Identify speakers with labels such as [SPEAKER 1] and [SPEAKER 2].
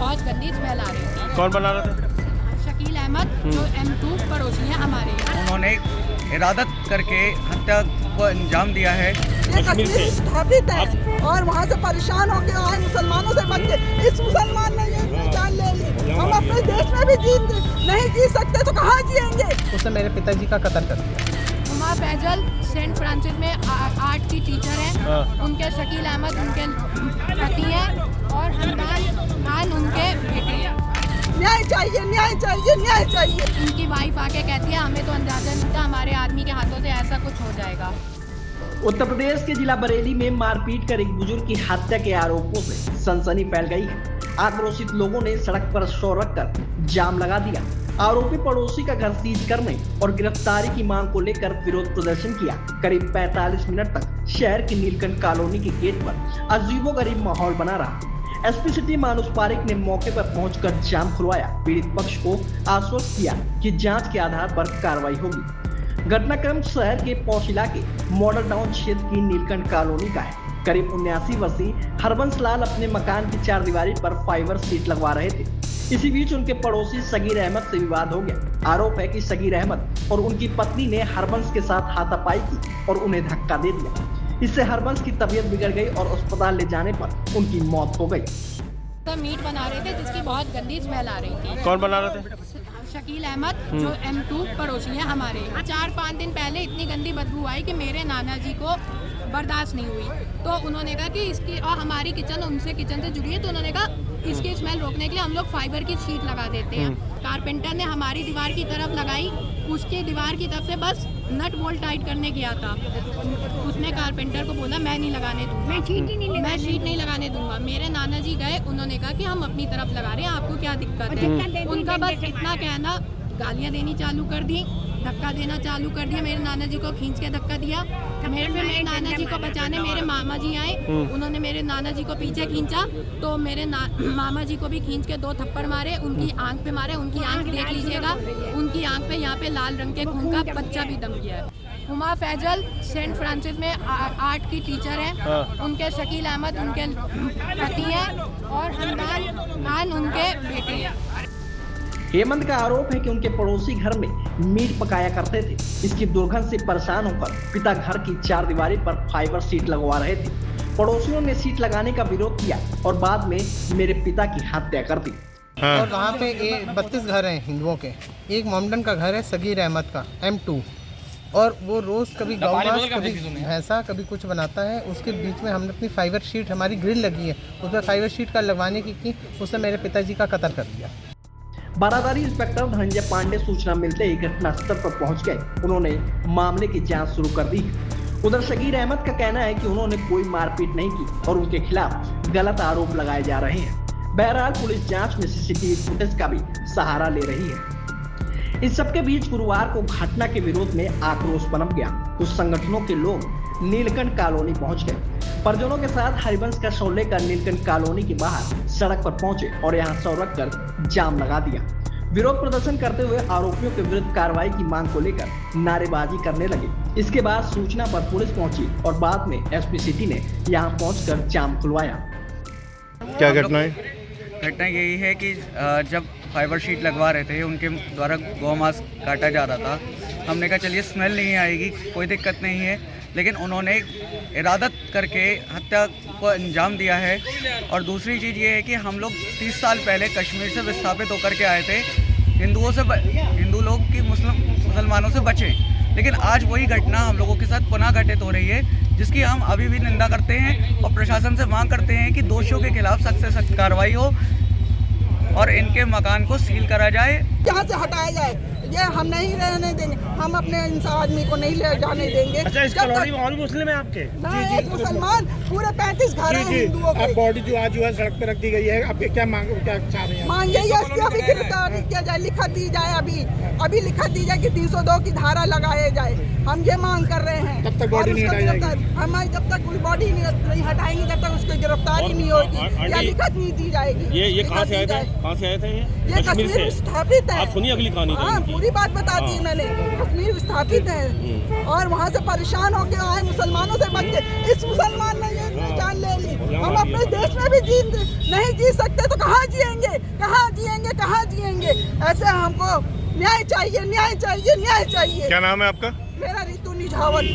[SPEAKER 1] बहुत गंदी स्मेल आ रही थी।
[SPEAKER 2] कौन बना रहे थे?
[SPEAKER 1] शकील अहमद जो M2 पड़ोसी हैं हमारे।
[SPEAKER 3] उन्होंने इरादत करके हत्या को अंजाम दिया है।
[SPEAKER 4] ये कश्मीर स्थापित है और वहाँ से परेशान होकर आए मुसलमानों से बच के इस मुसलमान ने ये जान ले ली। हम अपने देश में भी नहीं जी सकते तो कहाँ जिएंगे।
[SPEAKER 5] उसने मेरे पिताजी का कत्ल कर दिया।
[SPEAKER 1] हुमा फैजल सेंट फ्रांसिस में आर्ट की टीचर हैं। उनके शकील अहमद उनके पति हैं और हमदान खान उनके बेटे हैं।
[SPEAKER 4] न्याय चाहिए, न्याय चाहिए, न्याय चाहिए।
[SPEAKER 1] उनकी वाइफ आके कहती है हमें तो अंदाजा नहीं था हमारे आदमी के हाथों से ऐसा कुछ हो जाएगा।
[SPEAKER 6] उत्तर प्रदेश के जिला बरेली में मारपीट कर एक बुजुर्ग की हत्या के आरोपों से सनसनी फैल गई है। आक्रोशित लोगों ने सड़क पर शोर रखकर जाम लगा दिया। आरोपी पड़ोसी का घर सीज करने और गिरफ्तारी की मांग को लेकर विरोध प्रदर्शन किया। करीब 45 मिनट तक शहर की नीलकंठ कॉलोनी के गेट पर अजीबोगरीब माहौल बना रहा। एसपी सिटी मानुष पारिक ने मौके पर पहुंचकर जाम खुलवाया। पीड़ित पक्ष को आश्वस्त किया कि जांच के आधार पर कार्रवाई होगी। घटनाक्रम शहर के पौष इलाके मॉडल टाउन क्षेत्र की नीलकंठ कॉलोनी का है। करीब 79 वर्षीय हरबंस लाल अपने मकान की चारदीवारी पर फाइबर सीट लगवा रहे थे। इसी बीच उनके पड़ोसी सगीर अहमद से विवाद हो गया। आरोप है कि सगीर अहमद और उनकी पत्नी ने हरबंस के साथ हाथापाई की और उन्हें धक्का दे दिया। इससे हरबंस की तबीयत बिगड़ गई और अस्पताल ले जाने पर उनकी मौत हो गई।
[SPEAKER 1] तो मीट बना रहे थे जिसकी बहुत गंदी स्मेल आ रही थी।
[SPEAKER 2] कौन बना रहे थे?
[SPEAKER 1] शकील अहमद जो M2 पड़ोसी हैं हमारे। 4-5 दिन पहले इतनी गंदी बदबू आई कि मेरे नाना जी को बर्दाश्त नहीं हुई। तो उन्होंने कहा कि इसकी और हमारी किचन उनसे किचन से जुड़ी है तो उन्होंने कहा इसकी स्मेल रोकने के लिए हम लोग फाइबर की शीट लगा देते हैं। कारपेंटर ने हमारी दीवार की तरफ लगाई, उसके दीवार की तरफ से बस नट बोल्ट टाइट करने गया था। उसने कारपेंटर को बोला मैं नहीं लगाने दूंगा, मैं शीट नहीं लगाने दूंगा। मेरे नाना जी गए, उन्होंने कहा कि हम अपनी तरफ लगा रहे हैं, आपको क्या दिक्कत है। उनका बस इतना कहना, गालियाँ देनी चालू कर दी, धक्का देना चालू कर दिया। मेरे नाना जी को खींच के धक्का दिया। मेरे नाना जी को बचाने मेरे मामा जी आए, उन्होंने मेरे नाना जी को पीछे खींचा तो मेरे मामा जी को भी खींच के 2 थप्पड़ मारे। उनकी आंख पे मारे, उनकी आंख देख लीजिएगा, उनकी आंख पे यहाँ पे लाल रंग के खून का बच्चा भी दम गया है। हुमा फैजल सेंट फ्रांसिस में आर्ट की टीचर हैं। उनके शकील अहमद उनके पति हैं और हमदान खान उनके बेटे हैं।
[SPEAKER 6] हेमंत का आरोप है कि उनके पड़ोसी घर में मीट पकाया करते थे। इसकी दुर्गंध से परेशान होकर पिता घर की चारदीवारी पर फाइबर सीट लगवा रहे थे। पड़ोसियों ने सीट लगाने का विरोध किया और बाद में मेरे पिता की हत्या कर दी।
[SPEAKER 5] और वहाँ पे 32 घर हैं हिंदुओं के। एक मोमडन का घर है सगीर अहमद का M2, और वो रोज कभी गौ मांस, कभी भैंसा, कभी कुछ बनाता है। उसके बीच में हमने अपनी फाइबर शीट, हमारी ग्रिल लगी है, उस पर फाइबर शीट का लगवाने की उसने मेरे पिताजी का कत्ल कर दिया।
[SPEAKER 6] बारादारी इंस्पेक्टर धनंजय पांडे सूचना मिलते ही घटनास्थल पर पहुंच गए। उन्होंने मामले की जांच शुरू कर दी। उधर शकीर अहमद का कहना है कि उन्होंने कोई मारपीट नहीं की और उनके खिलाफ गलत आरोप लगाए जा रहे हैं। बहरहाल पुलिस जांच में सीसीटीवी फुटेज का भी सहारा ले रही है। इस सबके बीच गुरुवार को घटना के विरोध में आक्रोश पनप गया। कुछ संगठनों के लोग नीलकंठ कॉलोनी पहुंच गए। परिजनों के साथ हरिवंश का शव लेकर नीलकंठ कॉलोनी के बाहर सड़क पर पहुंचे और यहां शव रखकर जाम लगा दिया। विरोध प्रदर्शन करते हुए आरोपियों के विरुद्ध कार्रवाई की मांग को लेकर नारेबाजी करने लगे। इसके बाद सूचना पर पुलिस पहुंची और बाद में एसपी सिटी ने यहां पहुंचकर जाम खुलवाया।
[SPEAKER 2] क्या घटना है?
[SPEAKER 3] घटना यही है कि जब फाइबर शीट लगवा रहे थे, उनके द्वारा गौ मांस काटा जा रहा था। हमने कहा चलिए स्मेल नहीं आएगी, कोई दिक्कत नहीं है, लेकिन उन्होंने इरादत करके हत्या को अंजाम दिया है। और दूसरी चीज़ ये है कि हम लोग 30 साल पहले कश्मीर से विस्थापित होकर के आए थे। हिंदू लोग की मुसलमानों से बचे, लेकिन आज वही घटना हम लोगों के साथ पुनः घटित हो रही है, जिसकी हम अभी भी निंदा करते हैं और प्रशासन से मांग करते हैं कि दोषियों के खिलाफ सख्त से सख्त कार्रवाई हो और इनके मकान को सील करा जाए,
[SPEAKER 4] यहाँ से हटाया जाए। ये हम नहीं रहने देंगे, हम अपने इंसान आदमी को नहीं ले जाने देंगे।
[SPEAKER 2] अच्छा, इस कॉलोनी में ऑल मुस्लिम है आपके?
[SPEAKER 4] जी, मुसलमान पूरे 35 घर हैं हिंदुओं के।
[SPEAKER 2] अब बॉडी जो आज है सड़क पे रख दी गई है, आपके क्या मांग, क्या चाह रहे हैं?
[SPEAKER 4] मांग यही है इसकी अभी गिरफ्तारी किया जाए, लिखा दी जाए, अभी लिखा दी जाए कि 302 की धारा लगाए जाए। हम ये मांग कर रहे हैं।
[SPEAKER 2] तब तक बॉडी नहीं हटाई जाएगी?
[SPEAKER 4] हमारी जब तक कोई बॉडी नहीं हटाएंगे तब तक उसकी गिरफ्तारी नहीं होगी या लिखत नहीं दी जाएगी।
[SPEAKER 2] ये कहाँ से आए थे? कहाँ से आए थे?
[SPEAKER 4] ये कश्मीर स्थापित है।
[SPEAKER 2] आप सुनिए अगली कहानी।
[SPEAKER 4] हाँ, पूरी बात बता दी मैंने। कश्मीर स्थापित है और वहाँ से परेशान होकर आए मुसलमानों से बच के इस मुसलमान ने ये जान ले ली। हम अपने देश में भी नहीं जी सकते तो कहाँ जिएंगे, कहाँ जिएंगे, कहाँ जिएंगे। ऐसे हमको न्याय चाहिए, न्याय चाहिए, न्याय चाहिए।
[SPEAKER 7] क्या नाम है आपका?
[SPEAKER 4] मेरा रितु निझावन।